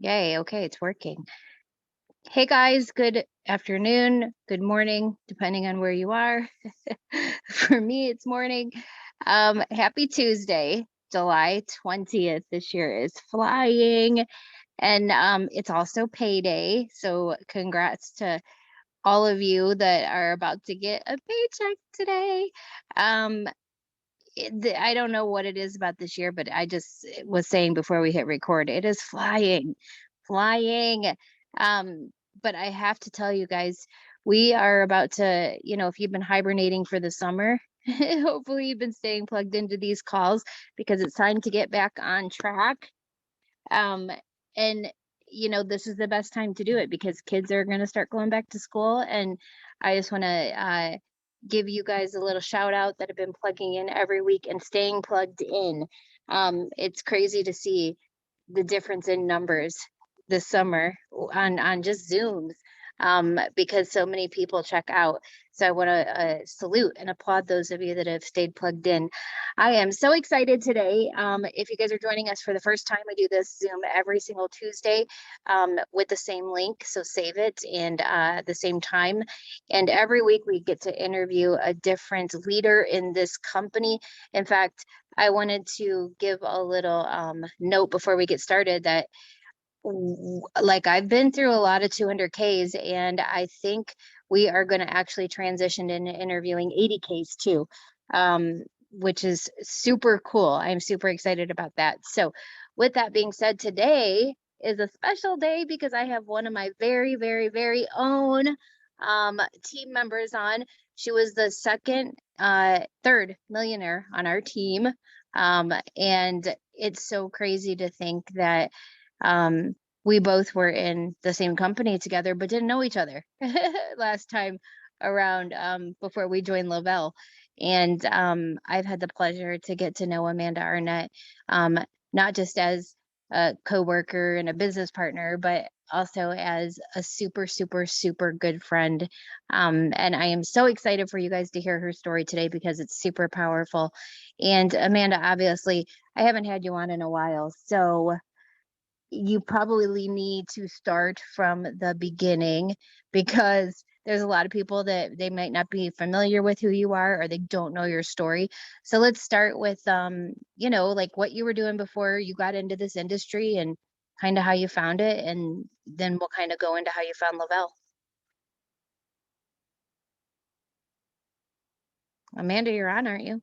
Yay. Okay, it's working. Hey guys, good afternoon, good morning, depending on where you are. For me, it's morning. Happy Tuesday, July 20th. This year is flying, and it's also payday. So, congrats to all of you that are about to get a paycheck today. Um, I don't know what it is about this year, but I just was saying before we hit record, it is flying, flying. Um, but I have to tell you guys, we are about to, if you've been hibernating for the summer, hopefully you've been staying plugged into these calls because it's time to get back on track. Um, and this is the best time to do it because kids are going to start going back to school. And I just want to give you guys a little shout out that have been plugging in every week and staying plugged in. It's crazy to see the difference in numbers this summer on just Zooms, because so many people check out. So I want to salute and applaud those of you that have stayed plugged in. I am so excited today. If you guys are joining us for the first time, I do this Zoom every single Tuesday, with the same link. So save it and the same time. And every week we get to interview a different leader in this company. In fact, I wanted to give a little note before we get started that like I've been through a lot of 200Ks, and I think we are going to actually transition into interviewing 80Ks too, which is super cool. I'm super excited about that. So, with that being said, today is a special day because I have one of my very, very, very own team members on. She was the third millionaire on our team. And it's so crazy to think that we both were in the same company together, but didn't know each other last time around, before we joined Lavelle. And I've had the pleasure to get to know Amanda Arnett, um, not just as a coworker and a business partner, but also as a super, super, super good friend. And I am so excited for you guys to hear her story today because it's super powerful. And Amanda, obviously, I haven't had you on in a while. So you probably need to start from the beginning because there's a lot of people that they might not be familiar with who you are or they don't know your story. So let's start with like what you were doing before you got into this industry and kind of how you found it, and then we'll kind of go into how you found Lavelle. Amanda, you're on, aren't you?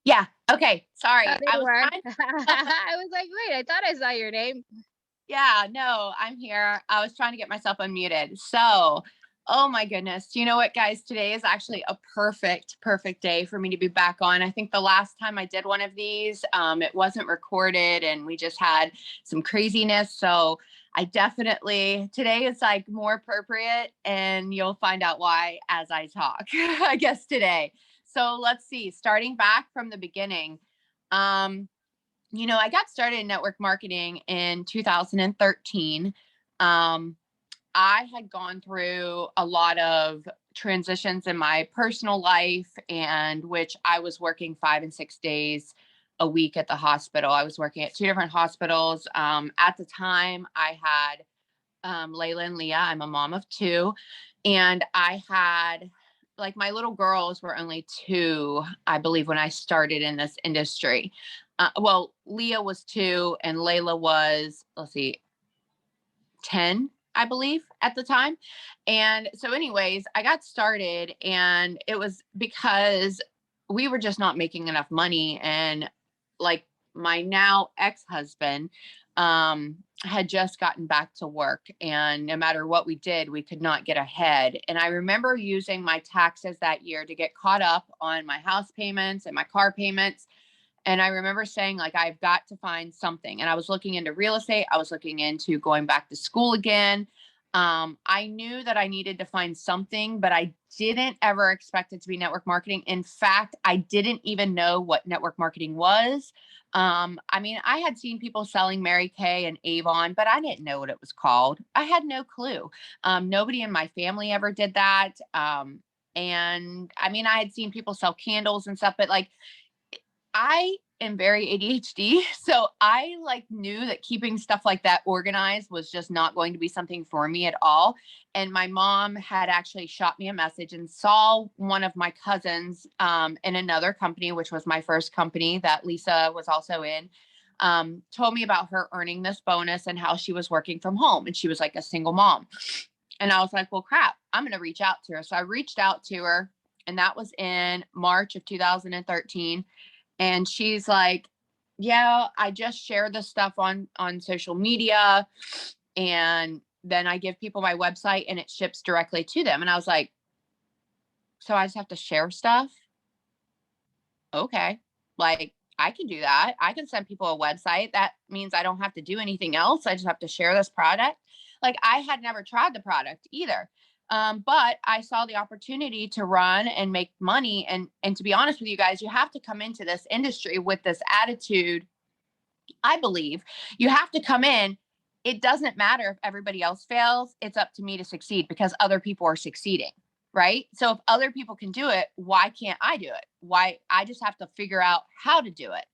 Yeah. Okay. Oh, Sorry. there I you was are. trying. I was like, wait, I thought I saw your name. Yeah. No, I'm here. I was trying to get myself unmuted. So, oh my goodness. You know what, guys? Today is actually a perfect day for me to be back on. I think the last time I did one of these, it wasn't recorded and we just had some craziness. So, I definitely, today is like more appropriate and you'll find out why as I talk, I guess today. So, let's see, starting back from the beginning. Um, I got started in network marketing in 2013. Um, I had gone through a lot of transitions in my personal life, and which I was working 5 and 6 days a week at the hospital. I was working at two different hospitals. At the time, I had Layla and Leah. I'm a mom of two, and I had like my little girls were only two, I believe, when I started in this industry. Well, Leah was two, and Layla was, let's see, 10, I believe, at the time. And so, anyways, I got started, and it was because we were just not making enough money. And like my now ex husband had just gotten back to work, and no matter what we did, we could not get ahead. And I remember using my taxes that year to get caught up on my house payments and my car payments. And I remember saying, like, I've got to find something. And I was looking into real estate. I was looking into going back to school again. I knew that I needed to find something, but I didn't ever expect it to be network marketing. In fact, I didn't even know what network marketing was. I mean, I had seen people selling Mary Kay and Avon, but I didn't know what it was called. I had no clue. Nobody in my family ever did that. And I mean, I had seen people sell candles and stuff, but like, I am very ADHD. So I like knew that keeping stuff like that organized was just not going to be something for me at all. And my mom had actually shot me a message and saw one of my cousins in another company, which was my first company that Lisa was also in, told me about her earning this bonus and how she was working from home. And she was like a single mom. And I was like, well, crap, I'm going to reach out to her. So I reached out to her, and that was in March of 2013. And she's like, yeah, I just share this stuff on social media, and then I give people my website and it ships directly to them. And I was like, so I just have to share stuff? Okay. Like, I can do that. I can send people a website. That means I don't have to do anything else. I just have to share this product. Like, I had never tried the product either. But I saw the opportunity to run and make money. And to be honest with you guys, you have to come into this industry with this attitude. I believe you have to come in. It doesn't matter if everybody else fails. It's up to me to succeed because other people are succeeding. Right. So if other people can do it, why can't I do it? Why? I just have to figure out how to do it.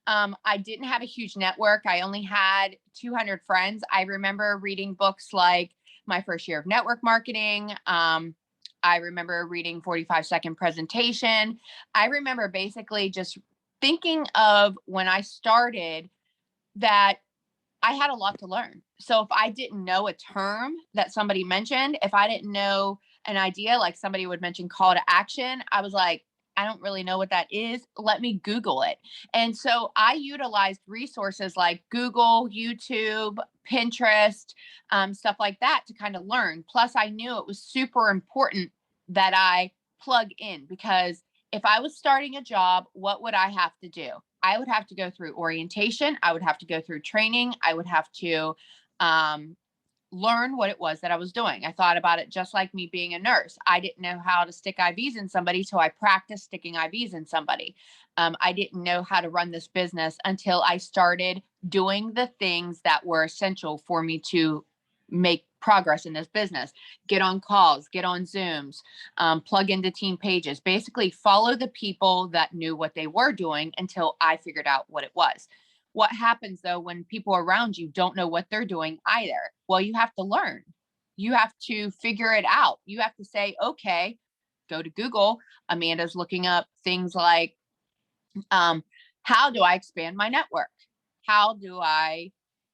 I didn't have a huge network. I only had 200 friends. I remember reading books like My First Year of Network Marketing. I remember reading 45-second presentation. I remember basically just thinking of when I started that I had a lot to learn. So if I didn't know a term that somebody mentioned, if I didn't know an idea, like somebody would mention call to action, I was like, I don't really know what that is. Let me Google it. And so I utilized resources like Google, YouTube, Pinterest, stuff like that to kind of learn. Plus, I knew it was super important that I plug in because if I was starting a job, what would I have to do? I would have to go through orientation. I would have to go through training. I would have to um, learn what it was that I was doing. I thought about it just like me being a nurse. I didn't know how to stick IVs in somebody, so I practiced sticking IVs in somebody. I didn't know how to run this business until I started doing the things that were essential for me to make progress in this business. Get on calls, get on Zooms, plug into team pages, basically follow the people that knew what they were doing until I figured out what it was. What happens though when people around you don't know what they're doing either? Well, you have to learn. You have to figure it out. You have to say, okay, go to Google. Amanda's looking up things like, how do I expand my network? How do I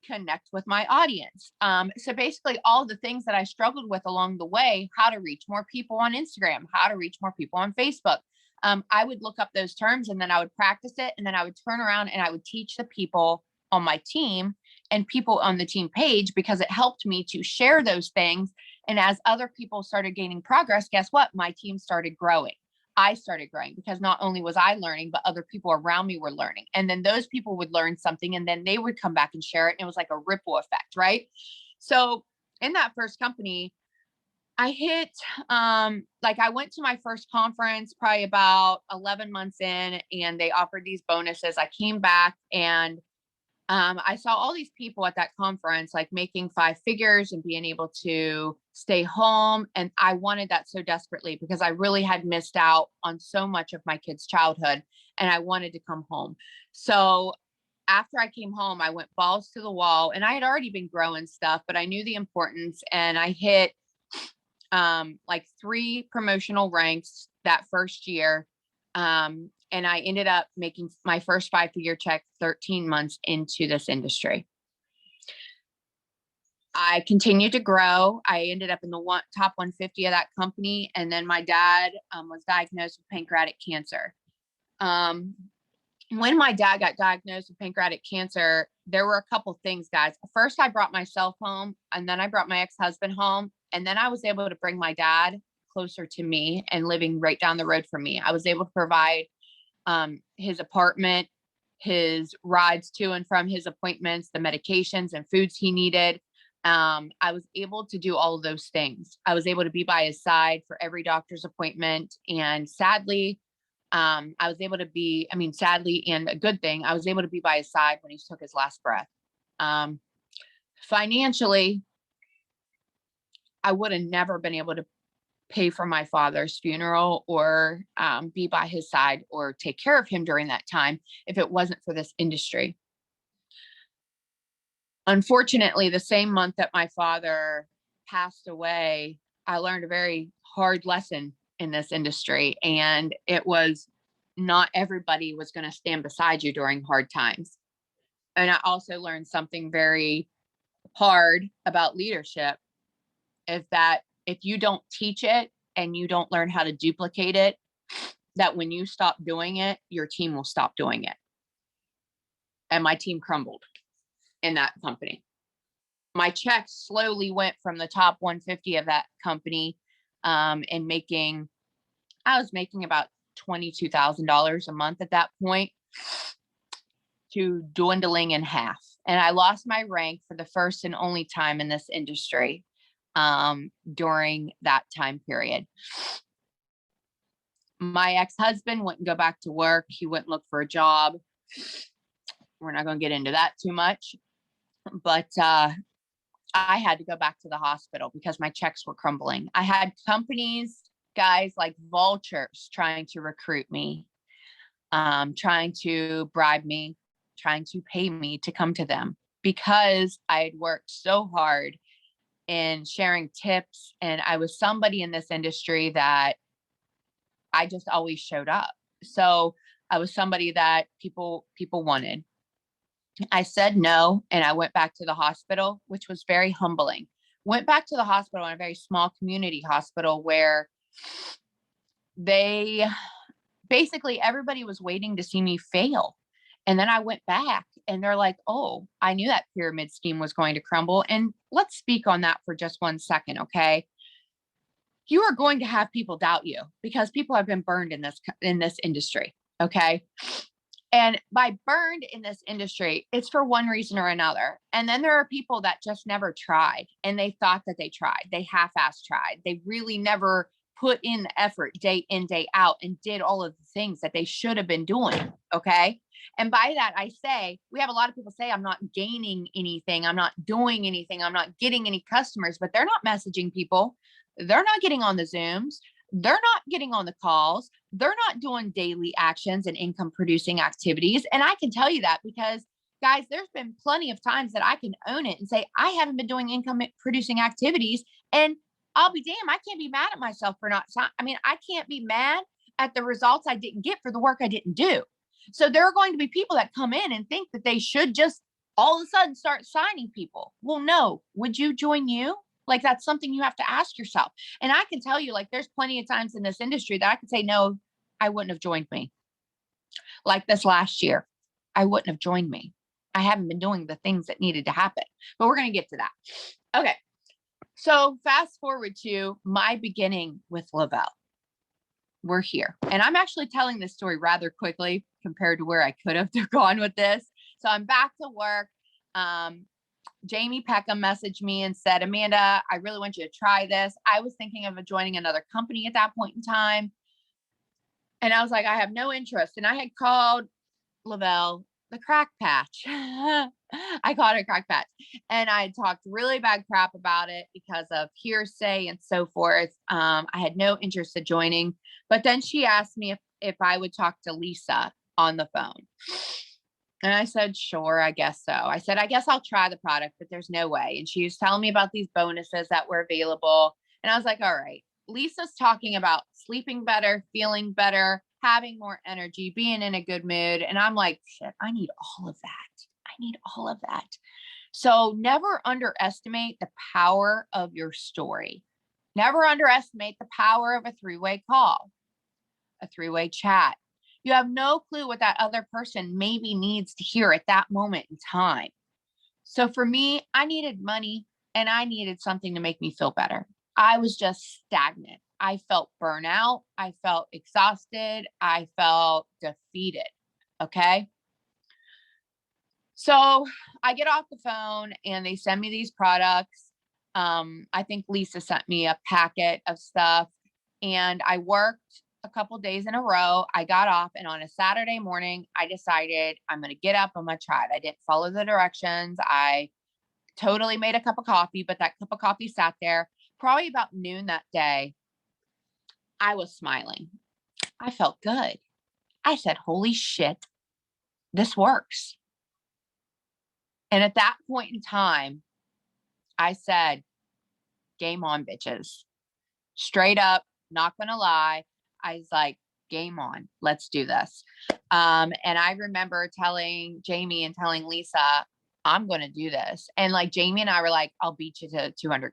connect with my audience? So basically, all the things that I struggled with along the way, how to reach more people on Instagram, how to reach more people on Facebook. I would look up those terms and then I would practice it. And then I would turn around and I would teach the people on my team and people on the team page because it helped me to share those things. And as other people started gaining progress, guess what? My team started growing. I started growing because not only was I learning, but other people around me were learning. And then those people would learn something and then they would come back and share it. And it was like a ripple effect, right? So in that first company, I hit, like I went to my first conference probably about 11 months in, and they offered these bonuses. I came back and I saw all these people at that conference, like making five figures and being able to stay home. And I wanted that so desperately because I really had missed out on so much of my kids' childhood and I wanted to come home. So after I came home, I went balls to the wall and I had already been growing stuff, but I knew the importance and I hit like 3 promotional ranks that first year. And I ended up making my first 5-figure check 13 months into this industry. I continued to grow. I ended up in the top 150 of that company. And then my dad was diagnosed with pancreatic cancer. When my dad got diagnosed with pancreatic cancer, there were a couple things, guys. First, I brought myself home, and then I brought my ex-husband home. And then I was able to bring my dad closer to me and living right down the road from me. I was able to provide his apartment, his rides to and from his appointments, the medications and foods he needed. I was able to do all of those things. I was able to be by his side for every doctor's appointment. And sadly, I was able to be, I mean, sadly, and a good thing, I was able to be by his side when he took his last breath. Financially, I would have never been able to pay for my father's funeral or be by his side or take care of him during that time if it wasn't for this industry. Unfortunately, the same month that my father passed away, I learned a very hard lesson in this industry. And it was not everybody was going to stand beside you during hard times. And I also learned something very hard about leadership is that if you don't teach it and you don't learn how to duplicate it, that when you stop doing it, your team will stop doing it. And my team crumbled in that company. My checks slowly went from the top 150 of that company and I was making about $22,000 a month at that point to dwindling in half. And I lost my rank for the first and only time in this industry during that time period. My ex-husband wouldn't go back to work. He wouldn't look for a job. We're not going to get into that too much, but I had to go back to the hospital because my checks were crumbling. I had companies, guys like vultures, trying to recruit me, trying to bribe me, trying to pay me to come to them because I had worked so hard in sharing tips. And I was somebody in this industry that I just always showed up. So I was somebody that people wanted. I said no, and I went back to the hospital, which was very humbling. Went back to the hospital in a very small community hospital where they basically everybody was waiting to see me fail. And then I went back and they're like, oh, I knew that pyramid scheme was going to crumble. And let's speak on that for just 1 second. Okay. You are going to have people doubt you because people have been burned in this industry. Okay. And by burned in this industry, it's for one reason or another. And then there are people that just never tried and they thought that they tried. They half-assed tried. They really never put in the effort day in, day out and did all of the things that they should have been doing. Okay. And by that, I say, we have a lot of people say, I'm not gaining anything. I'm not doing anything. I'm not getting any customers, but they're not messaging people. They're not getting on the Zooms. They're not getting on the calls. They're not doing daily actions and income producing activities. And I can tell you that because guys, there's been plenty of times that I can own it and say, I haven't been doing income producing activities. And I'll be damned, I can't be mad at myself for not, I can't be mad at the results I didn't get for the work I didn't do. So there are going to be people that come in and think that they should just all of a sudden start signing people. Well, no, would you join you? Like that's something you have to ask yourself. And I can tell you, like, there's plenty of times in this industry that I could say, no, I wouldn't have joined me. Like this last year, I wouldn't have joined me. I haven't been doing the things that needed to happen, but we're going to get to that. Okay. So fast forward to my beginning with Lavelle. We're here. And I'm actually telling this story rather quickly compared to where I could have gone with this. So I'm back to work. Jamie Peckham messaged me and said, Amanda, I really want you to try this. I was thinking of joining another company at that point in time. And I was like, I have no interest. And I had called Lavelle the crack patch. I called it a crack patch. And I talked really bad crap about it because of hearsay and so forth. I had no interest in joining. But then she asked me if I would talk to Lisa on the phone. And I said, sure, I guess so. I said, I guess I'll try the product, but there's no way. And she was telling me about these bonuses that were available. And I was like, all right, Lisa's talking about sleeping better, feeling better, having more energy, being in a good mood. And I'm like, shit, I need all of that. I need all of that. So never underestimate the power of your story. Never underestimate the power of a three-way call, a three-way chat. You have no clue what that other person maybe needs to hear at that moment in time. So for me, I needed money and I needed something to make me feel better. I was just stagnant. I felt burnout. I felt exhausted. I felt defeated. Okay. So I get off the phone and they send me these products. I think Lisa sent me a packet of stuff and I worked a couple days in a row. I got off and on a Saturday morning, I decided I'm going to get up. I'm going to try it. I didn't follow the directions. I totally made a cup of coffee, but that cup of coffee sat there probably about noon that day. I was smiling. I felt good. I said, holy shit, this works. And at that point in time, I said, game on, bitches. Straight up, not gonna lie. I was like, game on, let's do this. And I remember telling Jamie and telling Lisa, I'm gonna do this. And like Jamie and I were like, I'll beat you to 200K.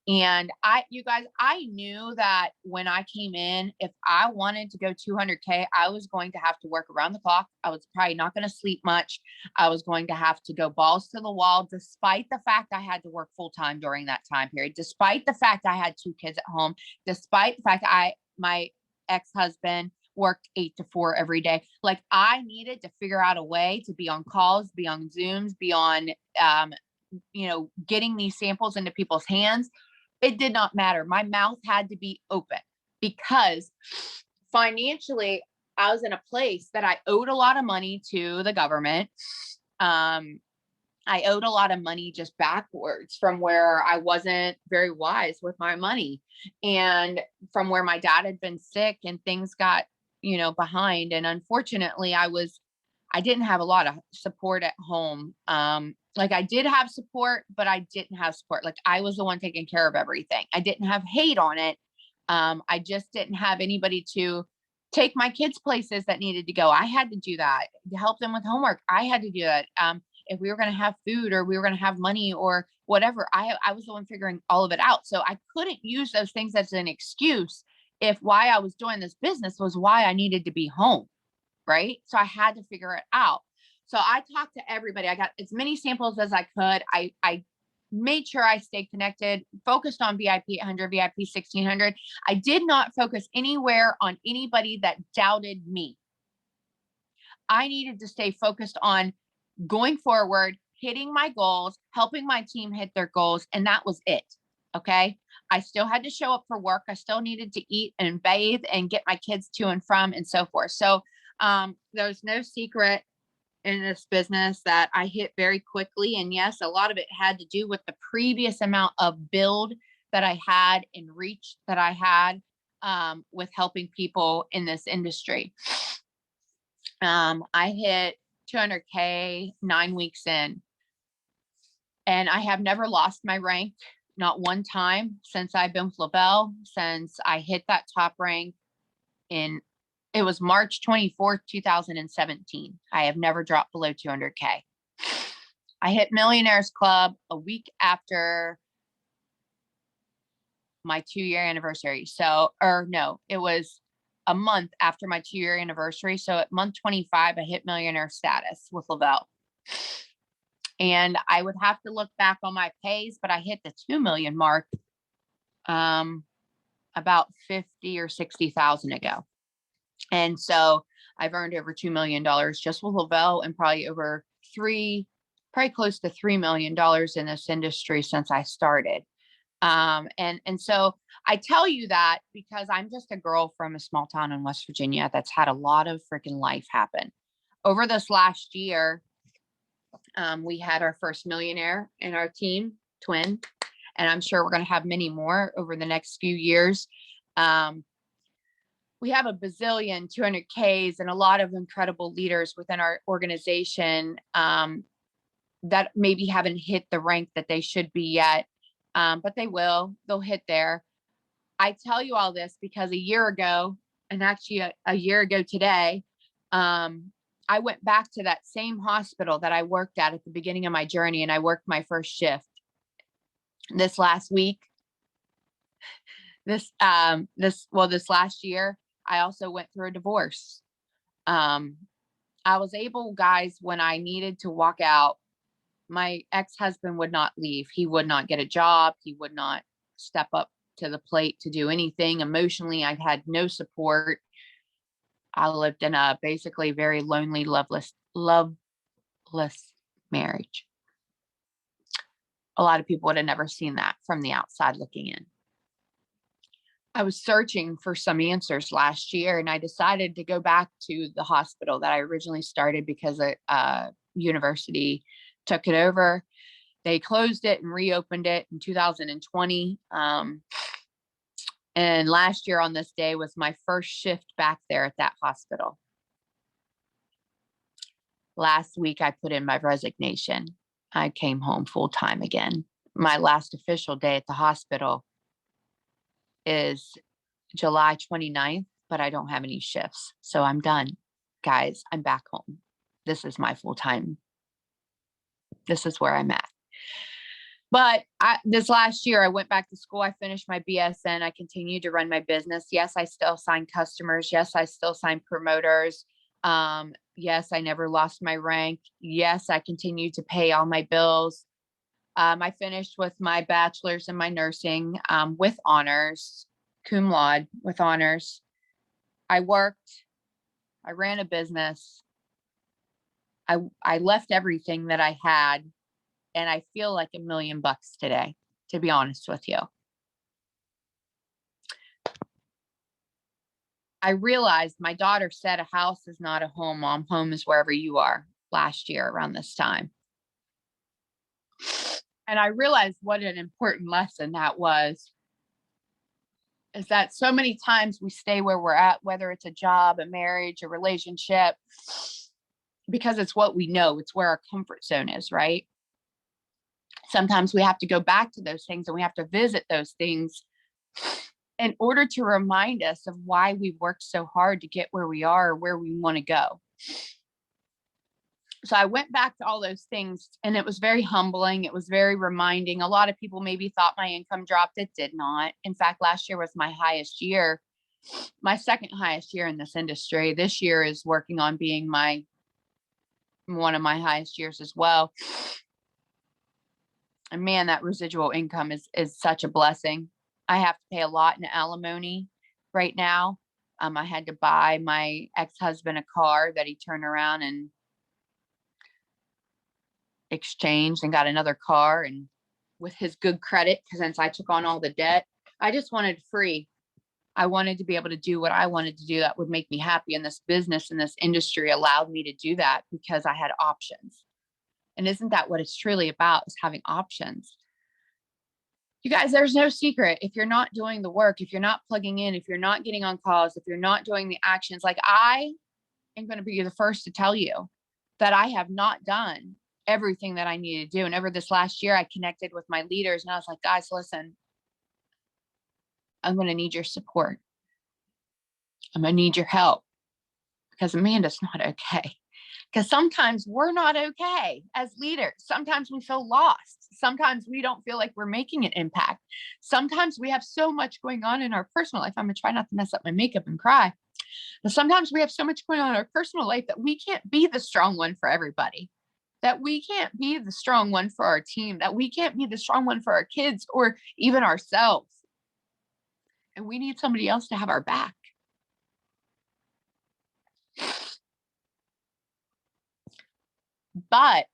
And you guys, I knew that when I came in, if I wanted to go 200K, I was going to have to work around the clock. I was probably not going to sleep much. I was going to have to go balls to the wall, despite the fact I had to work full time during that time period, despite the fact I had 2 kids at home, despite the fact my ex-husband worked 8 to 4 every day. Like, I needed to figure out a way to be on calls, be on Zooms, be on, getting these samples into people's hands. It did not matter. My mouth had to be open because financially I was in a place that I owed a lot of money to the government. I owed a lot of money just backwards from where I wasn't very wise with my money, and from where my dad had been sick and things got, behind. And unfortunately, I didn't have a lot of support at home. Like, I did have support, but I didn't have support. Like, I was the one taking care of everything. I didn't have hate on it. I just didn't have anybody to take my kids places that needed to go. I had to do that, to help them with homework. I had to do that. If we were going to have food or we were going to have money or whatever, I was the one figuring all of it out. So I couldn't use those things as an excuse if why I was doing this business was why I needed to be home. Right. So I had to figure it out. So I talked to everybody. I got as many samples as I could. I made sure I stayed connected, focused on VIP 800, VIP 1600. I did not focus anywhere on anybody that doubted me. I needed to stay focused on going forward, hitting my goals, helping my team hit their goals. And that was it. Okay. I still had to show up for work. I still needed to eat and bathe and get my kids to and from and so forth. So there's no secret in this business that I hit very quickly. And yes, a lot of it had to do with the previous amount of build that I had and reach that I had with helping people in this industry. I hit 200K 9 weeks in, and I have never lost my rank, not one time since I've been with LaBelle, since I hit that top rank it was March 24th, 2017. I have never dropped below 200K. I hit Millionaires Club a week after my 2-year anniversary. It was a month after my 2-year anniversary. So at month 25, I hit millionaire status with LaBelle. And I would have to look back on my pays, but I hit the 2 million mark about 50 or 60,000 ago. And so I've earned over $2 million just with LaBelle, and probably close to $3 million in this industry since I started. And so I tell you that because I'm just a girl from a small town in West Virginia that's had a lot of freaking life happen. Over this last year, we had our first millionaire in our team, twin, and I'm sure we're going to have many more over the next few years. We have a bazillion 200Ks and a lot of incredible leaders within our organization that maybe haven't hit the rank that they should be yet, but they will. They'll hit there. I tell you all this because a year ago, and actually a year ago today, I went back to that same hospital that I worked at the beginning of my journey, and I worked my first shift. This last week, this last year, I also went through a divorce. I was able, guys, when I needed to walk out, my ex-husband would not leave. He would not get a job. He would not step up to the plate to do anything. Emotionally, I had no support. I lived in a basically very lonely, loveless marriage. A lot of people would have never seen that from the outside looking in. I was searching for some answers last year, and I decided to go back to the hospital that I originally started because a university took it over. They closed it and reopened it in 2020. And last year on this day was my first shift back there at that hospital. Last week, I put in my resignation. I came home full time again. My last official day at the hospital is July 29th, but I don't have any shifts. So I'm done. Guys, I'm back home. This is my full time. This is where I'm at. But this last year, I went back to school. I finished my BSN. I continued to run my business. Yes, I still sign customers. Yes, I still sign promoters. Yes, I never lost my rank. Yes, I continued to pay all my bills. I finished with my bachelor's in my nursing with honors, cum laude with honors. I worked. I ran a business. I left everything that I had. And I feel like $1 million today, to be honest with you. I realized my daughter said a house is not a home, Mom. Home is wherever you are last year around this time. And I realized what an important lesson that was, is that so many times we stay where we're at, whether it's a job, a marriage, a relationship, because it's what we know. It's where our comfort zone is, right? Sometimes we have to go back to those things and we have to visit those things in order to remind us of why we've worked so hard to get where we are or where we want to go. So I went back to all those things and it was very humbling. It was very reminding. A lot of people maybe thought my income dropped. It did not. In fact, last year was my highest year, my second highest year in this industry. This year is working on being one of my highest years as well. And man, that residual income is such a blessing. I have to pay a lot in alimony right now. I had to buy my ex-husband a car that he turned around and exchanged and got another car, and with his good credit, because since I took on all the debt, I just wanted free. I wanted to be able to do what I wanted to do that would make me happy. And this business and this industry allowed me to do that because I had options. And isn't that what it's truly about, is having options? You guys, there's no secret. If you're not doing the work, if you're not plugging in, if you're not getting on calls, if you're not doing the actions, like I am going to be the first to tell you that I have not done everything that I need to do. And over this last year, I connected with my leaders and I was like, guys, listen, I'm going to need your support. I'm going to need your help, because Amanda's not okay. Because sometimes we're not okay as leaders. Sometimes we feel lost. Sometimes we don't feel like we're making an impact. Sometimes we have so much going on in our personal life. I'm going to try not to mess up my makeup and cry. But sometimes we have so much going on in our personal life that we can't be the strong one for everybody, that we can't be the strong one for our team, that we can't be the strong one for our kids or even ourselves. And we need somebody else to have our back. But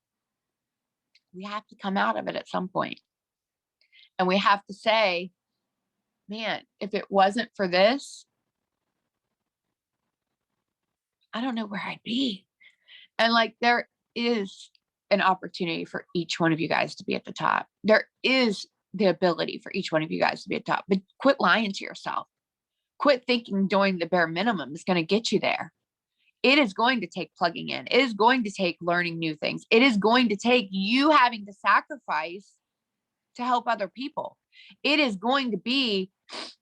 we have to come out of it at some point. And we have to say, man, if it wasn't for this, I don't know where I'd be. And like, there is an opportunity for each one of you guys to be at the top. There is the ability for each one of you guys to be at the top, but quit lying to yourself. Quit thinking doing the bare minimum is going to get you there. It is going to take plugging in. It is going to take learning new things. It is going to take you having to sacrifice to help other people. It is going to be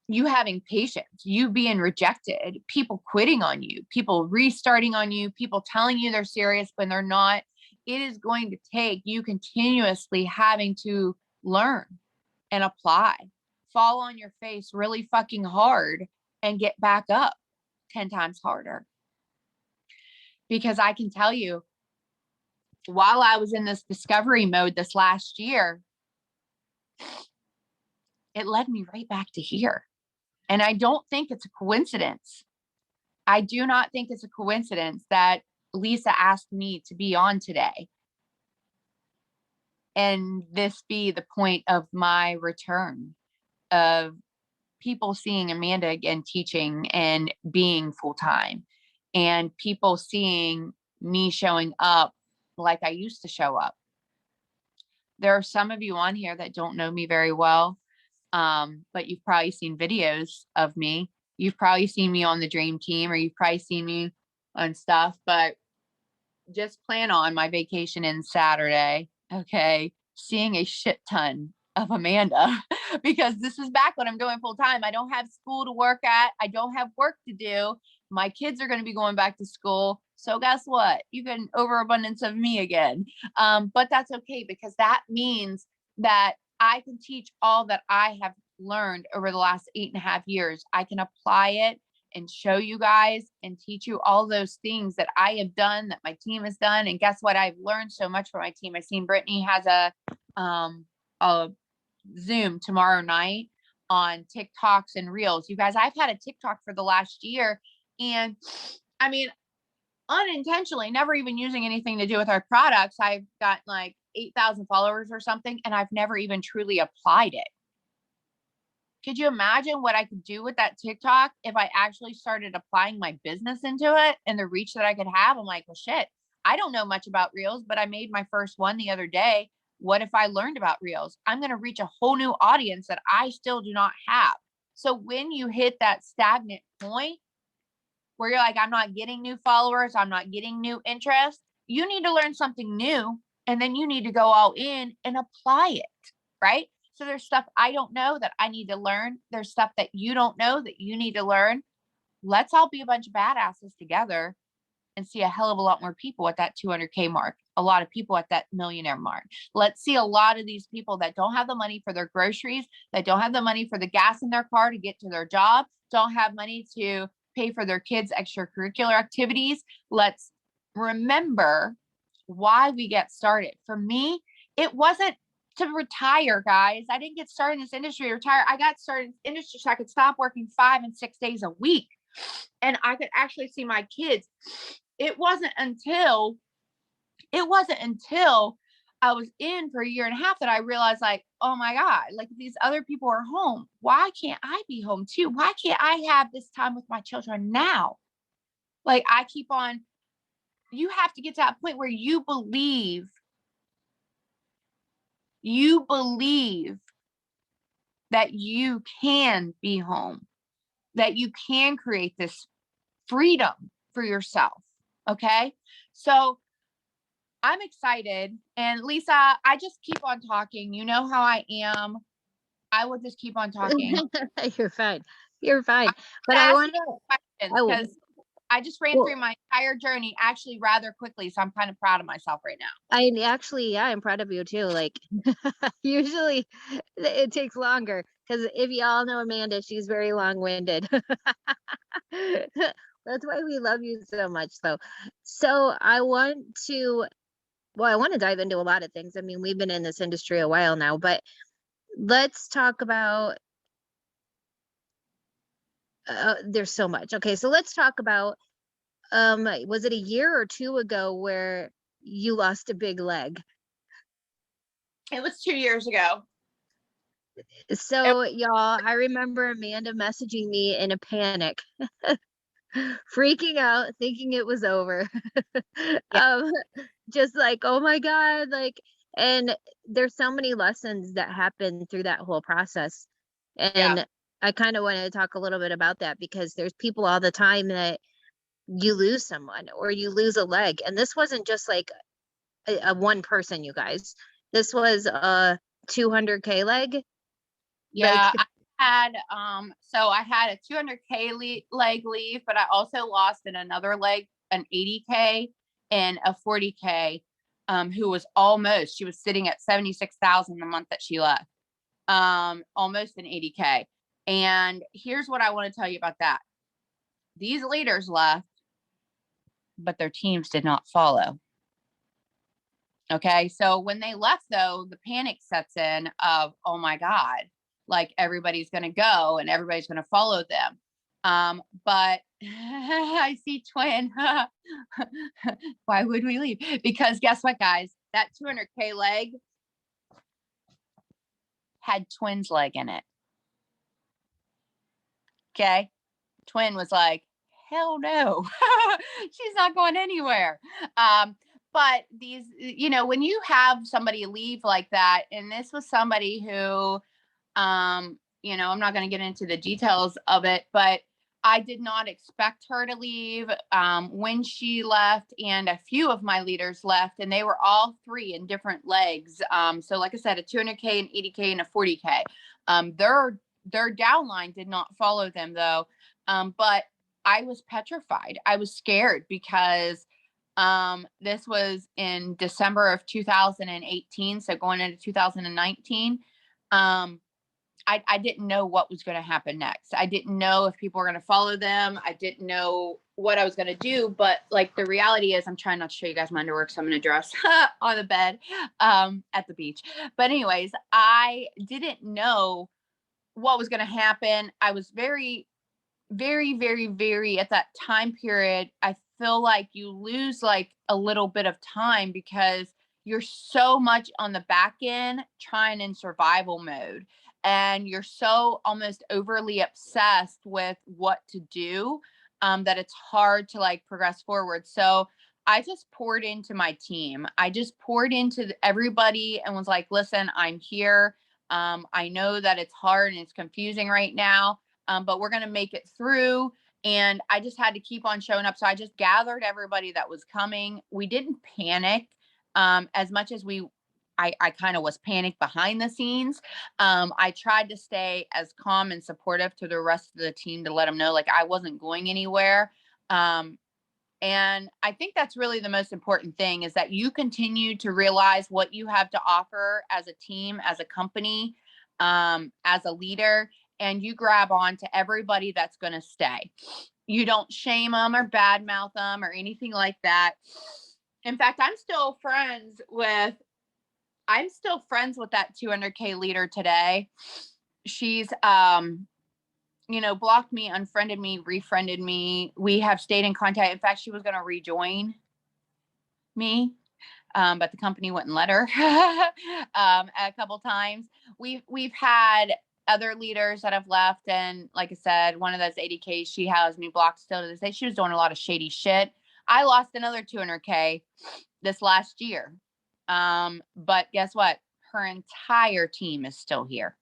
you having patience, you being rejected, people quitting on you, people restarting on you, people telling you they're serious when they're not. It is going to take you continuously having to learn and apply, fall on your face really fucking hard and get back up 10 times harder. Because I can tell you, while I was in this discovery mode this last year, it led me right back to here. And I don't think it's a coincidence. I do not think it's a coincidence that Lisa asked me to be on today. And this be the point of my return, of people seeing Amanda again teaching and being full-time, and people seeing me showing up like I used to show up. There are some of you on here that don't know me very well. But you've probably seen videos of me. You've probably seen me on the dream team, or you've probably seen me on stuff, but just plan on my vacation in Saturday. Okay. Seeing a shit ton of Amanda because this is back when I'm doing full time. I don't have school to work at. I don't have work to do. My kids are going to be going back to school. So guess what? You get an overabundance of me again. But that's okay because that means that I can teach all that I have learned over the last 8.5 years. I can apply it and show you guys and teach you all those things that I have done, that my team has done. And guess what? I've learned so much from my team. I've seen Brittany has a Zoom tomorrow night on TikToks and Reels. You guys, I've had a TikTok for the last year. And I mean, unintentionally, never even using anything to do with our products, I've got like 8,000 followers or something, and I've never even truly applied it. Could you imagine what I could do with that TikTok if I actually started applying my business into it and the reach that I could have? I'm like, well, shit, I don't know much about Reels, but I made my first one the other day. What if I learned about Reels? I'm going to reach a whole new audience that I still do not have. So when you hit that stagnant point where you're like, I'm not getting new followers, I'm not getting new interest, you need to learn something new. And then you need to go all in and apply it, right? So there's stuff I don't know that I need to learn. There's stuff that you don't know that you need to learn. Let's all be a bunch of badasses together and see a hell of a lot more people at that 200K mark, a lot of people at that millionaire mark. Let's see a lot of these people that don't have the money for their groceries, that don't have the money for the gas in their car to get to their job, don't have money to pay for their kids' extracurricular activities. Let's remember why we get started. For me, it wasn't to retire, guys. I didn't get started in this industry to retire. I got started in this industry so I could stop working 5 and 6 days a week and I could actually see my kids. It wasn't until I was in for a year and a half that I realized, like, oh my God, like these other people are home. Why can't I be home too? Why can't I have this time with my children now? Like I keep on, you have to get to that point where you believe that you can be home, that you can create this freedom for yourself. Okay. So I'm excited. And Lisa, I just keep on talking. You know how I am. I will just keep on talking. You're fine. You're fine. But I Ask want me to, questions oh, because I just ran well, through my entire journey actually rather quickly. So I'm kind of proud of myself right now. I actually, yeah, I'm proud of you too. Like, usually it takes longer because if y'all know Amanda, she's very long-winded. That's why we love you so much, though. So I want to dive into a lot of things. I mean, we've been in this industry a while now, but let's talk about, there's so much. Okay, so let's talk about, was it a year or two ago where you lost a big leg? It was 2 years ago. It, So, y'all, I remember Amanda messaging me in a panic, freaking out, thinking it was over. yeah, um, just like, oh my God, like, and there's so many lessons that happen through that whole process. yeah, And I kind of want to talk a little bit about that because there's people all the time that you lose someone or you lose a leg. And this wasn't just like a one person, you guys. This was a 200K leg. Like, yeah. So I had a 200K leg leave, but I also lost in another leg, an 80K and a 40K, who was she was sitting at 76,000 the month that she left. Almost an 80K. And here's what I want to tell you about that. These leaders left, but their teams did not follow. Okay. So when they left, though, the panic sets in of, oh my God, like everybody's going to go and everybody's going to follow them. But I see twin. Why would we leave? Because guess what, guys? That 200K leg had twin's leg in it. Okay. Twin was like, hell no, she's not going anywhere. But these, when you have somebody leave like that, and this was somebody who I'm not going to get into the details of it, but I did not expect her to leave when she left, and a few of my leaders left, and they were all three in different legs. So, like I said, a 200K, an 80K, and a 40K. Their downline did not follow them though, but I was petrified. I was scared because this was in December of 2018, so going into 2019. I didn't know what was going to happen next. I didn't know if people were going to follow them. I didn't know what I was going to do. But like the reality is, I'm trying not to show you guys my underwear because I'm in a dress on the bed at the beach. But anyways, I didn't know what was going to happen. I was very, very, very, very at that time period. I feel like you lose like a little bit of time because you're so much on the back end trying in survival mode, and you're so almost overly obsessed with what to do, that it's hard to like progress forward. So I just poured into my team. I just poured into everybody and was like, listen, I'm here. I know that it's hard and it's confusing right now, but we're going to make it through. And I just had to keep on showing up. So I just gathered everybody that was coming. We didn't panic as much as I kind of was panicked behind the scenes. I tried to stay as calm and supportive to the rest of the team to let them know like I wasn't going anywhere. And I think that's really the most important thing is that you continue to realize what you have to offer as a team, as a company, as a leader, and you grab on to everybody that's going to stay. You don't shame them or badmouth them or anything like that. In fact, I'm still friends with that 200K leader today. She's blocked me, unfriended me, refriended me. We have stayed in contact. In fact, she was going to rejoin me, but the company wouldn't let her a couple times. We've had other leaders that have left, and like I said, one of those 80Ks, she has me blocked still to this day. She was doing a lot of shady shit. I lost another 200K this last year, but guess what? Her entire team is still here.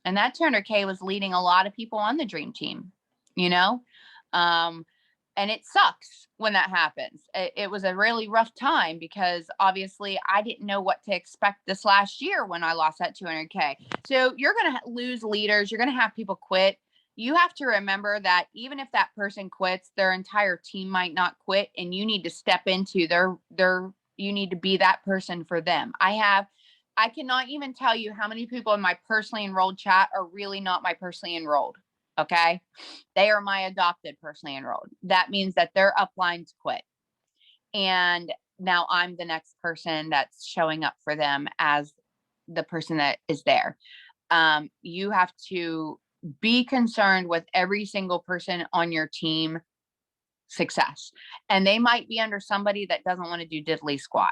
And that 200K was leading a lot of people on the dream team, you know? And it sucks when that happens. It was a really rough time because obviously I didn't know what to expect this last year when I lost that 200K. So you're going to lose leaders. You're going to have people quit. You have to remember that even if that person quits, their entire team might not quit, and you need to step into you need to be that person for them. I cannot even tell you how many people in my personally enrolled chat are really not my personally enrolled. Okay. They are my adopted personally enrolled. That means that their uplines quit. And now I'm the next person that's showing up for them as the person that is there. You have to be concerned with every single person on your team success. And they might be under somebody that doesn't want to do diddly squat.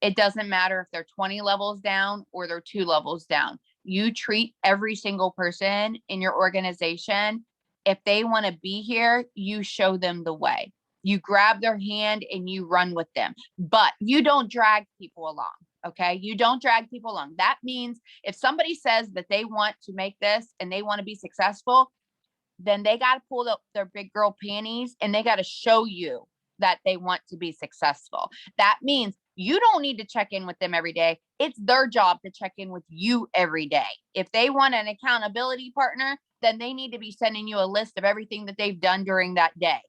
It doesn't matter if they're 20 levels down or they're 2 levels down. You treat every single person in your organization. If they want to be here, you show them the way. You grab their hand and you run with them, but you don't drag people along. Okay. You don't drag people along. That means if somebody says that they want to make this and they want to be successful, then they got to pull up their big girl panties and they got to show you that they want to be successful. That means you don't need to check in with them every day. It's their job to check in with you every day. If they want an accountability partner, then they need to be sending you a list of everything that they've done during that day.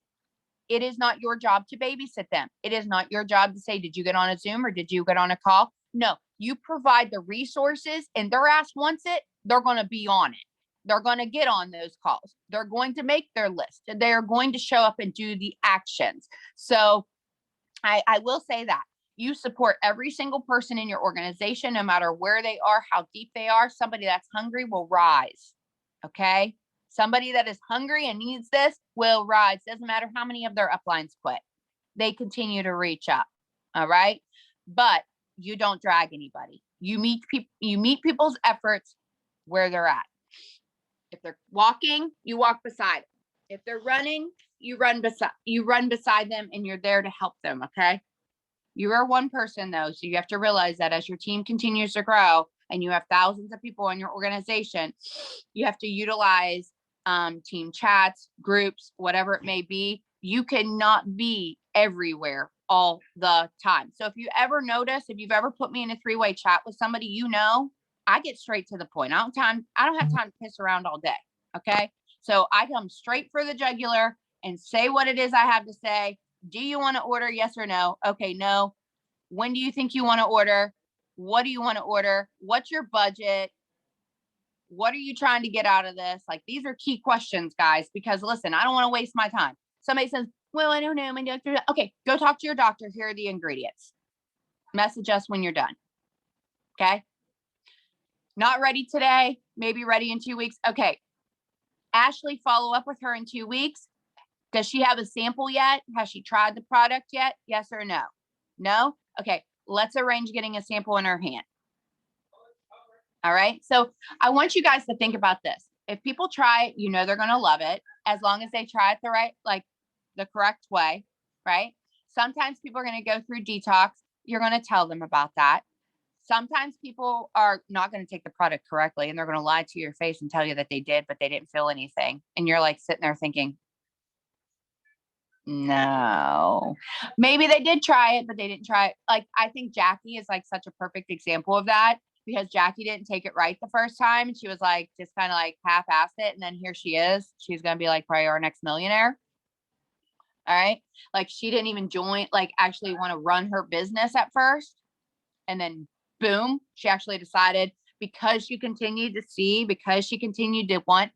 It is not your job to babysit them. It is not your job to say, did you get on a Zoom or did you get on a call? No, you provide the resources, and their ass wants it. They're going to be on it. They're going to get on those calls. They're going to make their list. They're going to show up and do the actions. So I will say that you support every single person in your organization, no matter where they are, how deep they are. Somebody that's hungry will rise. Okay. Somebody that is hungry and needs this will rise. Doesn't matter how many of their uplines quit. They continue to reach up. All right. But you don't drag anybody. You meet people's efforts where they're at. If they're walking, you walk beside them. If they're running, you run beside them, and you're there to help them. Okay. You are one person though. So you have to realize that as your team continues to grow, and you have thousands of people in your organization, you have to utilize team chats, groups, whatever it may be. You cannot be everywhere all the time. So if you ever notice, if you've ever put me in a three-way chat with somebody, I get straight to the point. I don't have time to piss around all day. Okay. So I come straight for the jugular and say what it is I have to say. Do you want to order? Yes or no? Okay, no. When do you think you want to order? What do you want to order? What's your budget? What are you trying to get out of this? Like, these are key questions, guys, because listen, I don't want to waste my time. Somebody says, well, I don't know, my doctor. Okay, go talk to your doctor. Here are the ingredients. Message us when you're done. Okay. Not ready today, maybe ready in 2 weeks. Okay. Ashley, follow up with her in 2 weeks. Does she have a sample yet? Has she tried the product yet? Yes or no? No? Okay. Let's arrange getting a sample in her hand. All right. So I want you guys to think about this. If people try it, they're going to love it as long as they try it the correct way, right? Sometimes people are going to go through detox. You're going to tell them about that. Sometimes people are not going to take the product correctly and they're going to lie to your face and tell you that they did, but they didn't feel anything. And you're like sitting there thinking, no, maybe they did try it, but they didn't try it. Like, I think Jackie is like such a perfect example of that, because Jackie didn't take it right the first time. And she was like, just kind of like half-assed it. And then here she is. She's going to be like probably our next millionaire. All right. Like, she didn't even actually want to run her business at first. And then boom, she actually decided, because she continued to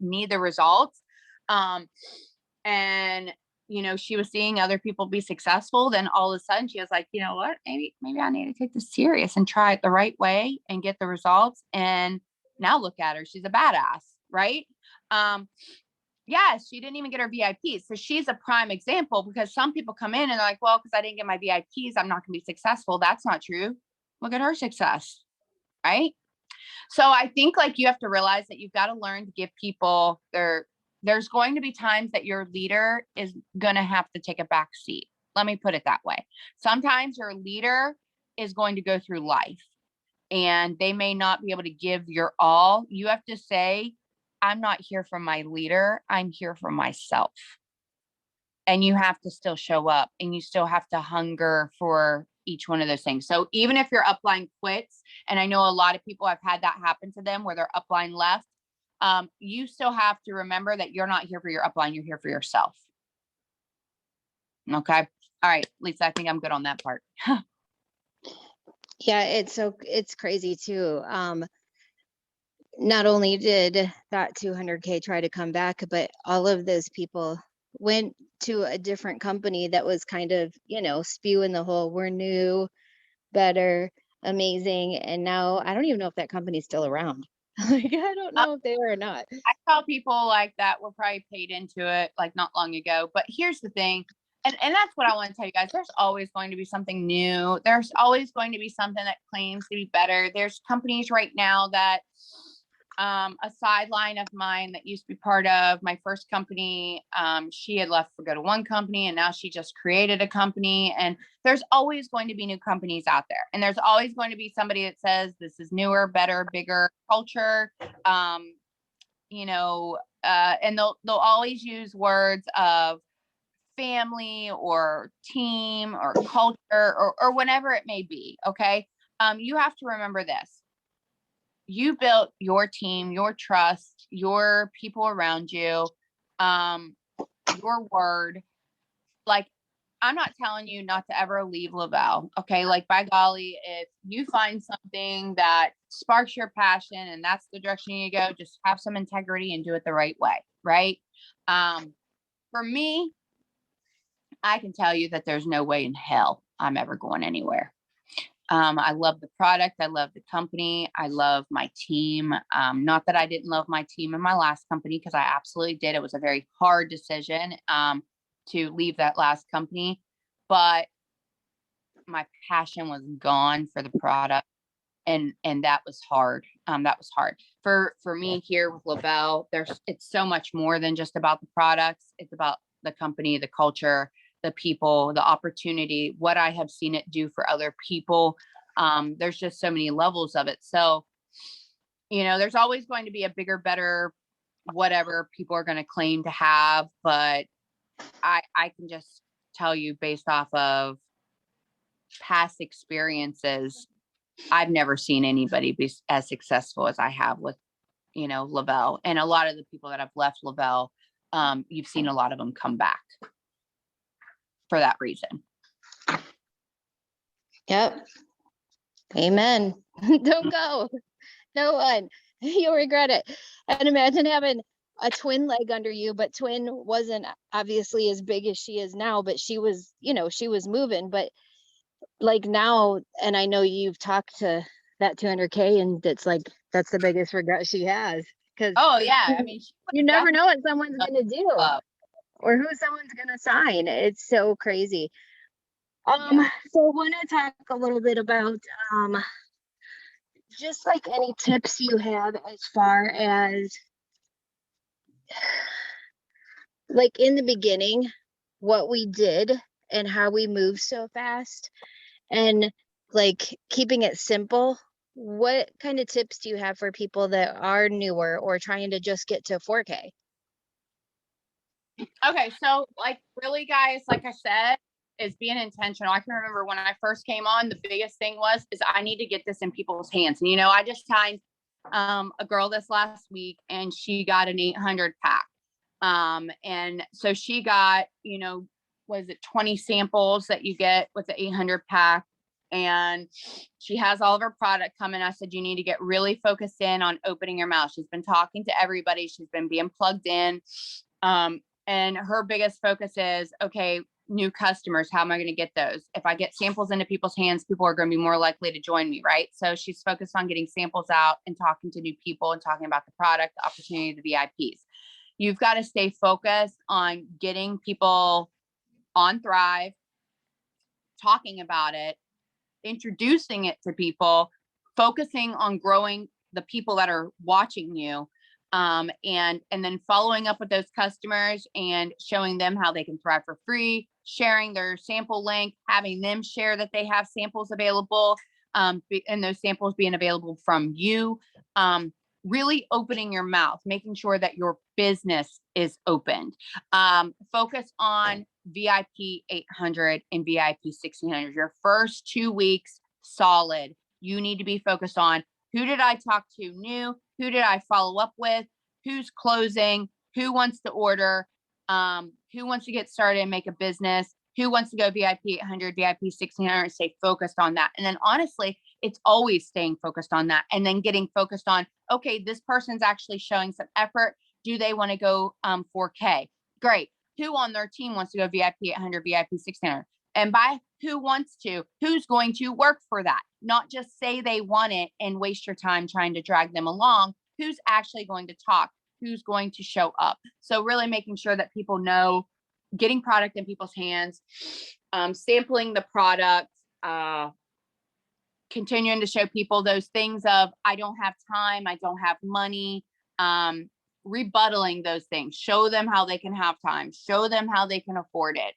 need the results. And she was seeing other people be successful. Then all of a sudden she was like, you know what, maybe I need to take this serious and try it the right way and get the results. And now look at her. She's a badass. Right. Yeah, she didn't even get her VIPs. So she's a prime example, because some people come in and they're like, well, because I didn't get my VIPs, I'm not going to be successful. That's not true. Look at her success. Right. So I think you have to realize that you've got to learn to give people there's going to be times that your leader is going to have to take a back seat. Let me put it that way. Sometimes your leader is going to go through life and they may not be able to give your all. You have to say, I'm not here for my leader. I'm here for myself. And you have to still show up, and you still have to hunger for each one of those things. So even if your upline quits, and I know a lot of people have had that happen to them where their upline left, you still have to remember that you're not here for your upline. You're here for yourself. Okay. All right, Lisa, I think I'm good on that part. Yeah, it's crazy too. Not only did that 200K try to come back, but all of those people went to a different company that was kind of, spewing the whole, we're new, better, amazing. And now I don't even know if that company's still around. Like, I don't know if they are or not. I saw people like that were probably paid into it not long ago. But here's the thing. And that's what I want to tell you guys. There's always going to be something new. There's always going to be something that claims to be better. There's companies right now that a sideline of mine that used to be part of my first company, she had left to go to one company, and now she just created a company. And there's always going to be new companies out there, and there's always going to be somebody that says this is newer, better, bigger culture. And they'll always use words of family or team or culture or whatever it may be. Okay. You have to remember this. You built your team, your trust, your people around you, your word. Like, I'm not telling you not to ever leave Lavelle. Okay. Like, by golly, if you find something that sparks your passion and that's the direction you go, just have some integrity and do it the right way. Right. For me, I can tell you that there's no way in hell I'm ever going anywhere. I love the product. I love the company. I love my team. Not that I didn't love my team in my last company, because I absolutely did. It was a very hard decision to leave that last company, but my passion was gone for the product. And that was hard. That was hard for me here with Lavelle. It's so much more than just about the products. It's about the company, the culture, the people, the opportunity, what I have seen it do for other people. There's just so many levels of it. So there's always going to be a bigger, better, whatever people are going to claim to have, but I can just tell you based off of past experiences, I've never seen anybody be as successful as I have with, Lavelle. And a lot of the people that have left Lavelle, you've seen a lot of them come back for that reason. Yep. Amen. Don't go. No one. You'll regret it. And imagine having a twin leg under you, but twin wasn't obviously as big as she is now, but she was, she was moving. But like now, and I know you've talked to that 200K, and that's the biggest regret she has. Because oh yeah, I mean, you never know what someone's gonna do or who someone's gonna sign. It's so crazy. So I want to talk a little bit about just like any tips you have as far as like in the beginning, what we did and how we moved so fast, and like keeping it simple. What kind of tips do you have for people that are newer or trying to just get to 4K? Okay, so like really, guys, like I said, is being intentional. I can remember when I first came on, the biggest thing is I need to get this in people's hands. And I just signed a girl this last week, and she got an 800 pack. And so she got, was it 20 samples that you get with the 800 pack? And she has all of her product coming. I said, you need to get really focused in on opening your mouth. She's been talking to everybody. She's been being plugged in. And her biggest focus is, okay, new customers, how am I going to get those? If I get samples into people's hands, people are going to be more likely to join me, right? So she's focused on getting samples out and talking to new people and talking about the product, the opportunity, the VIPs. You've got to stay focused on getting people on Thrive, talking about it, introducing it to people, focusing on growing the people that are watching you. And then following up with those customers and showing them how they can thrive for free, sharing their sample link, having them share that they have samples available, and those samples being available from you. Really opening your mouth, making sure that your business is opened. Focus on VIP 800 and VIP 1600. Your first 2 weeks, solid. You need to be focused on who did I talk to new? Who did I follow up with? Who's closing? Who wants to order? Who wants to get started and make a business? Who wants to go VIP 800, VIP 1600? Stay focused on that. And then honestly, it's always staying focused on that, and then getting focused on, okay, this person's actually showing some effort. Do they want to go 4K? Great. Who on their team wants to go VIP 800, VIP 1600? And by who wants to, who's going to work for that? Not just say they want it and waste your time trying to drag them along. Who's actually going to talk? Who's going to show up? So really making sure that people know, getting product in people's hands, sampling the product, continuing to show people those things of, I don't have time, I don't have money, rebuttaling those things. Show them how they can have time. Show them how they can afford it.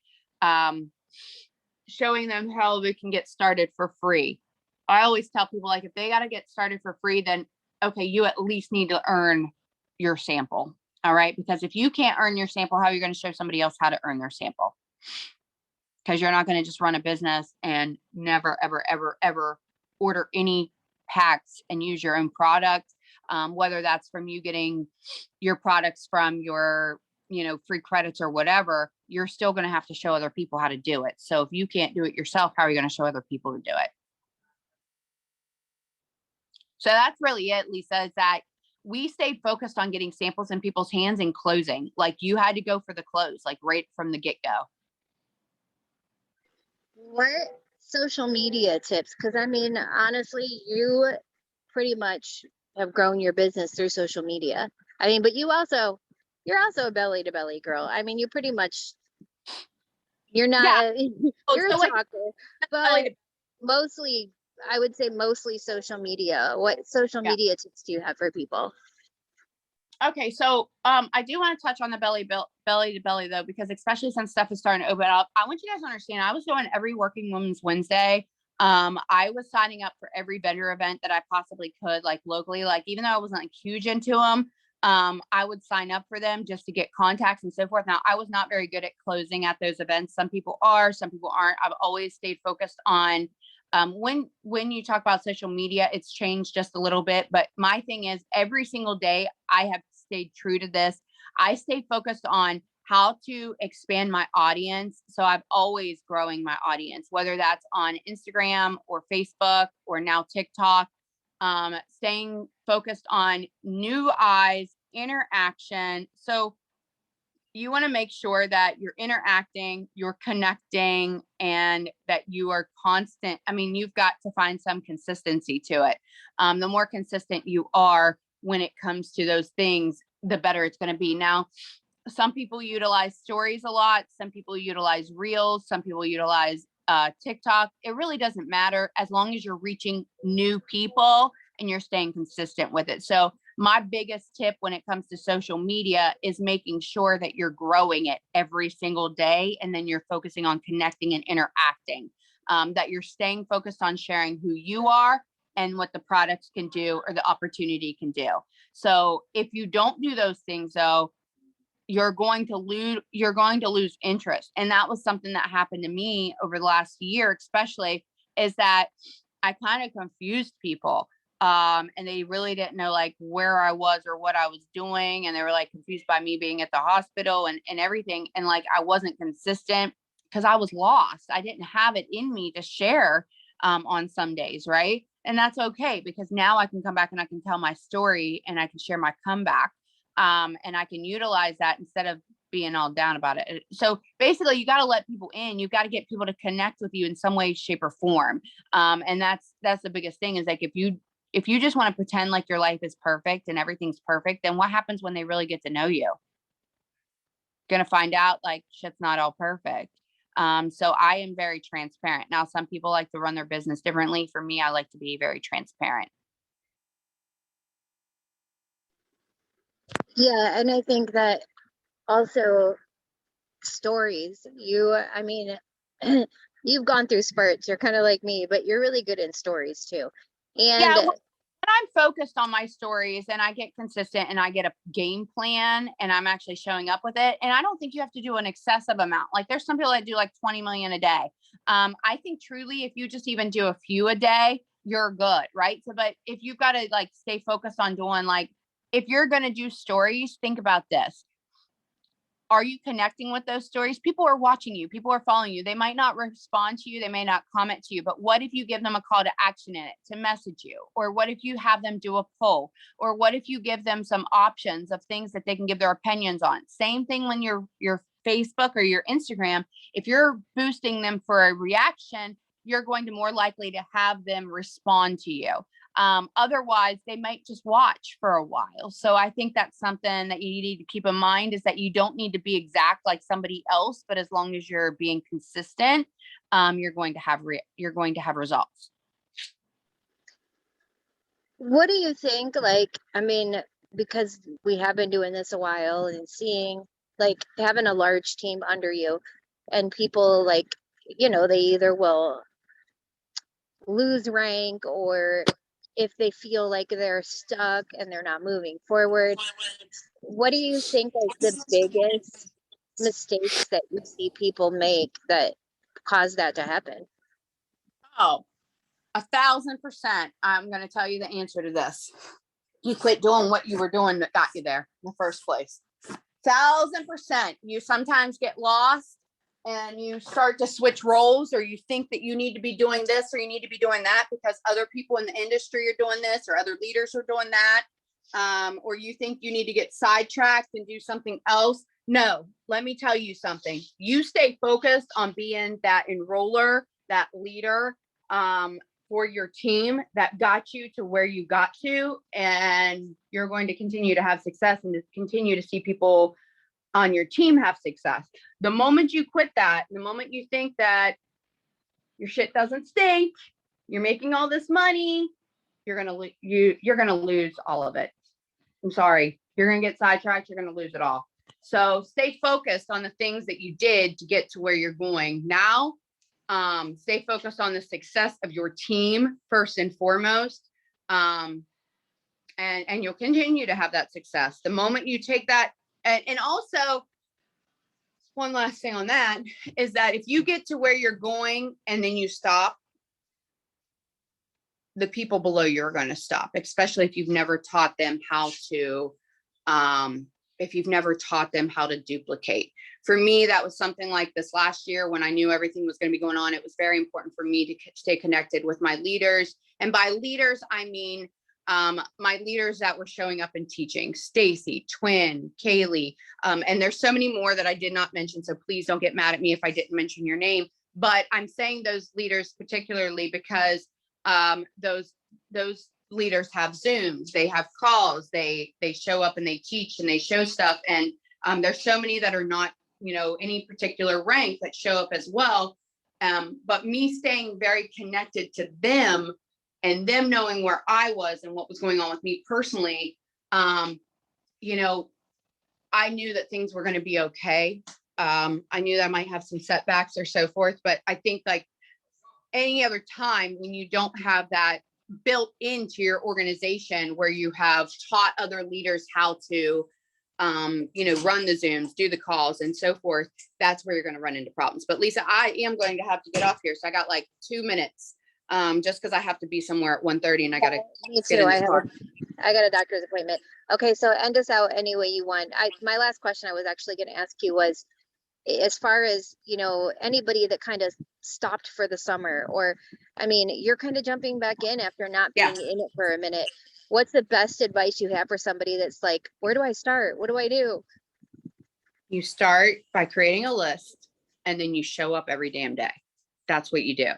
Showing them how they can get started for free. I always tell people, like, if they got to get started for free, then okay, you at least need to earn your sample. All right. Because if you can't earn your sample, how are you going to show somebody else how to earn their sample? Because you're not going to just run a business and never, ever, ever, ever order any packs and use your own product. Whether that's from you getting your products from your, free credits or whatever, you're still going to have to show other people how to do it. So if you can't do it yourself, how are you going to show other people to do it? So that's really it, Lisa, is that we stayed focused on getting samples in people's hands and closing. Like, you had to go for the close, like right from the get-go. What social media tips? Because I mean, honestly, you pretty much have grown your business through social media. I mean, but you're also a belly to belly girl. I mean, you pretty much, you're not, you're a talker, but mostly, I would say mostly social media. What social media tips do you have for people? Okay, so I do want to touch on the belly to belly though, because especially since stuff is starting to open up, I want you guys to understand, I was doing every Working Women's Wednesday I was signing up for every vendor event that I possibly could, like locally, like even though I wasn't like huge into them, I would sign up for them just to get contacts and so forth. Now, I was not very good at closing at those events. Some people are, some people aren't. I've always stayed focused on when you talk about social media, it's changed just a little bit. But my thing is every single day I have stayed true to this. I stay focused on how to expand my audience. So I'm always growing my audience, whether that's on Instagram or Facebook or now TikTok. Staying focused on new eyes, interaction. So you want to make sure that you're interacting, you're connecting, and that you are constant. I mean, you've got to find some consistency to it. The more consistent you are when it comes to those things, the better it's going to be. Now, some people utilize stories a lot. Some people utilize reels. Some people utilize TikTok. It really doesn't matter as long as you're reaching new people and you're staying consistent with it. So my biggest tip when it comes to social media is making sure that you're growing it every single day. And then you're focusing on connecting and interacting, that you're staying focused on sharing who you are and what the products can do or the opportunity can do. So if you don't do those things though, you're going to lose interest. And that was something that happened to me over the last year, especially, is that I kind of confused people. And they really didn't know like where I was or what I was doing. And they were like confused by me being at the hospital and everything. And like, I wasn't consistent because I was lost. I didn't have it in me to share on some days. Right. And that's okay, because now I can come back and I can tell my story and I can share my comeback. And I can utilize that instead of being all down about it. So basically you got to let people in, you've got to get people to connect with you in some way, shape or form. And that's the biggest thing is like, if you just want to pretend like your life is perfect and everything's perfect, then what happens when they really get to know you? Going to find out like shit's not all perfect. So I am very transparent. Now, some people like to run their business differently. For me, I like to be very transparent. Yeah, and I think that also stories, I mean, you've gone through spurts. You're kind of like me, but you're really good in stories too. Yeah, And when I'm focused on my stories and I get consistent and I get a game plan and I'm actually showing up with it. And I don't think you have to do an excessive amount. Like there's some people that do like 20 million a day. I think truly, if you just even do a few a day, you're good, right? So, but if you've got to like stay focused on doing like, if you're going to do stories, think about this. Are you connecting with those stories? People are watching you. People are following you. They might not respond to you. They may not comment to you, but what if you give them a call to action in it to message you? Or what if you have them do a poll? Or what if you give them some options of things that they can give their opinions on? Same thing when your Facebook or your Instagram, if you're boosting them for a reaction, you're going to more likely to have them respond to you. Otherwise, they might just watch for a while. So I think that's something that you need to keep in mind is that you don't need to be exact like somebody else, but as long as you're being consistent, you're going to have results. what do you think? Like, I mean, because we have been doing this a while and seeing like having a large team under you and people like, they either will lose rank or if they feel like they're stuck and they're not moving forward. What do you think is the biggest mistakes that you see people make that cause that to happen? Oh, 1,000%. I'm going to tell you the answer to this. You quit doing what you were doing that got you there in the first place. 1,000%. You sometimes get lost and you start to switch roles, or you think that you need to be doing this or you need to be doing that because other people in the industry are doing this or other leaders are doing that. Or you think you need to get sidetracked and do something else. No, let me tell you something. You stay focused on being that enroller, that leader, for your team that got you to where you got to, and you're going to continue to have success and to continue to see people on your team have success. The moment you quit that, the moment you think that your shit doesn't stink, you're making all this money, you're gonna lose all of it. I'm sorry, you're gonna get sidetracked, you're gonna lose it all. So stay focused on the things that you did to get to where you're going now, Stay focused on the success of your team first and foremost. And you'll continue to have that success. The moment you take that, and also one last thing on that is that if you get to where you're going and then you stop, the people below you are going to stop, especially if you've never taught them how to, duplicate. For me, that was something like this last year when I knew everything was going to be going on. It was very important for me to stay connected with my leaders. And by leaders, I mean, my leaders that were showing up and teaching, Stacy, Twin, Kaylee, and there's so many more that I did not mention. So please don't get mad at me if I didn't mention your name, but I'm saying those leaders particularly because those leaders have Zooms, they have calls, they show up and they teach and they show stuff. And there's so many that are not, any particular rank that show up as well. But me staying very connected to them and them knowing where I was and what was going on with me personally, I knew that things were going to be okay. I knew that I might have some setbacks or so forth, but I think like any other time when you don't have that built into your organization where you have taught other leaders how to, run the Zooms, do the calls and so forth, that's where you're going to run into problems. But Lisa, I am going to have to get off here. So I got like 2 minutes, just because I have to be somewhere at 1:30 and I got to. Me too. I got a doctor's appointment. Okay. So end us out any way you want. My last question I was actually going to ask you was, as far as, anybody that kind of stopped for the summer, or, I mean, you're kind of jumping back in after not being in it for a minute. What's the best advice you have for somebody that's like, where do I start? What do I do? You start by creating a list and then you show up every damn day. That's what you do.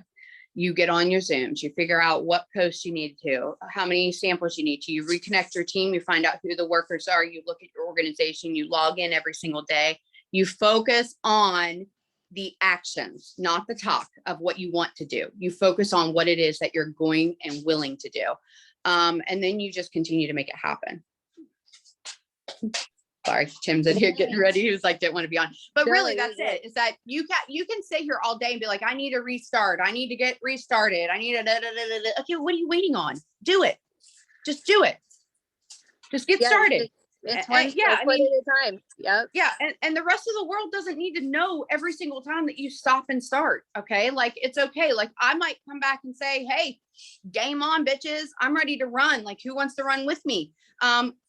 You get on your Zooms, you figure out what posts you need to, how many samples you need to, you reconnect your team, you find out who the workers are, you look at your organization, you log in every single day. You focus on the actions, not the talk of what you want to do. You focus on what it is that you're going and willing to do. And then you just continue to make it happen. Sorry, Tim's in here getting ready. He was like, didn't want to be on. But really, that's it. Is that you can sit here all day and be like, I need to restart. I need to get restarted. I need a Okay, what are you waiting on? Do it. Just do it. Just get started. It's one, at a time. Yep. Yeah. And the rest of the world doesn't need to know every single time that you stop and start. Okay. Like, it's okay. Like, I might come back and say, hey, game on, bitches. I'm ready to run. Like, who wants to run with me?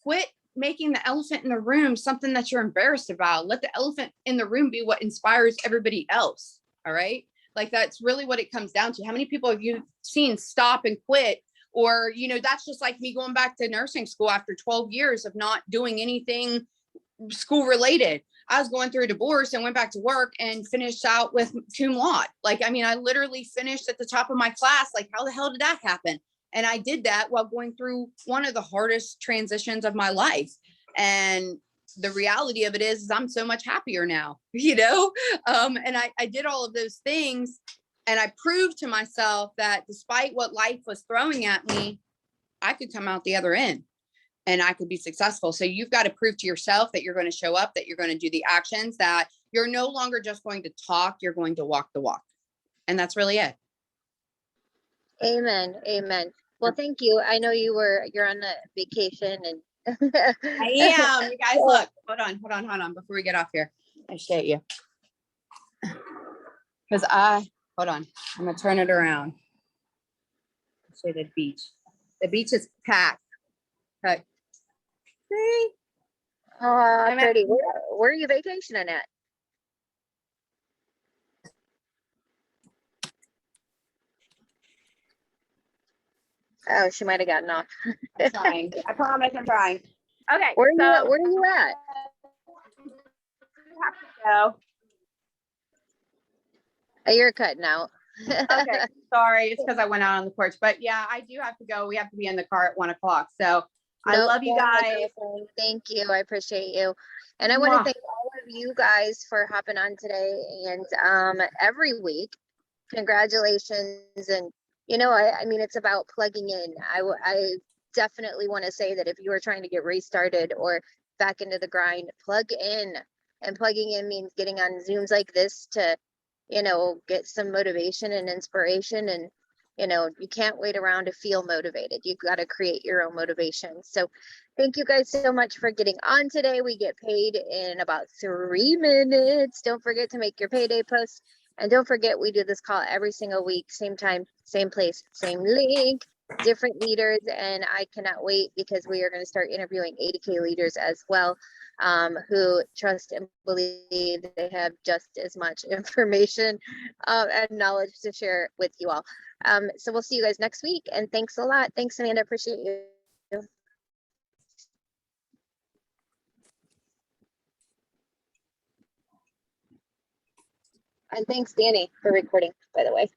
Quit making the elephant in the room something that you're embarrassed about. Let the elephant in the room be what inspires everybody else. All right. Like, that's really what it comes down to. How many people have you seen stop and quit? Or, that's just like me going back to nursing school after 12 years of not doing anything school related. I was going through a divorce and went back to work and finished out with cum laude. Like, I mean, I literally finished at the top of my class. Like, how the hell did that happen? And I did that while going through one of the hardest transitions of my life. And the reality of it is I'm so much happier now, and I did all of those things. And I proved to myself that despite what life was throwing at me, I could come out the other end and I could be successful. So you've got to prove to yourself that you're going to show up, that you're going to do the actions, that you're no longer just going to talk, you're going to walk the walk. And that's really it. Amen. Amen. Well, thank you. I know you're on a vacation and I am. You guys, look, hold on. Before we get off here, I shake you. Because hold on, I'm gonna turn it around. Say the beach. The beach is packed. Okay. See? Oh, pretty. Where are you vacationing at? Oh, she might have gotten off. I'm trying. I promise I'm trying. Okay. Where are you at? You have to go. Oh, you're cutting out. Okay. Sorry. It's because I went out on the porch. But yeah, I do have to go. We have to be in the car at 1 o'clock. So I love you guys. Thank you. I appreciate you. And I want to thank all of you guys for hopping on today and every week. Congratulations. And I mean, it's about plugging in. I definitely want to say that if you are trying to get restarted or back into the grind, plug in. And plugging in means getting on Zooms like this to, get some motivation and inspiration. And, you can't wait around to feel motivated. You've got to create your own motivation. So thank you guys so much for getting on today. We get paid in about 3 minutes. Don't forget to make your payday post. And don't forget, we do this call every single week, same time, same place, same link, different leaders. And I cannot wait because we are going to start interviewing 80K leaders as well, who trust and believe they have just as much information and knowledge to share with you all. So we'll see you guys next week. And thanks a lot. Thanks, Amanda. Appreciate you. And thanks, Danny, for recording, by the way.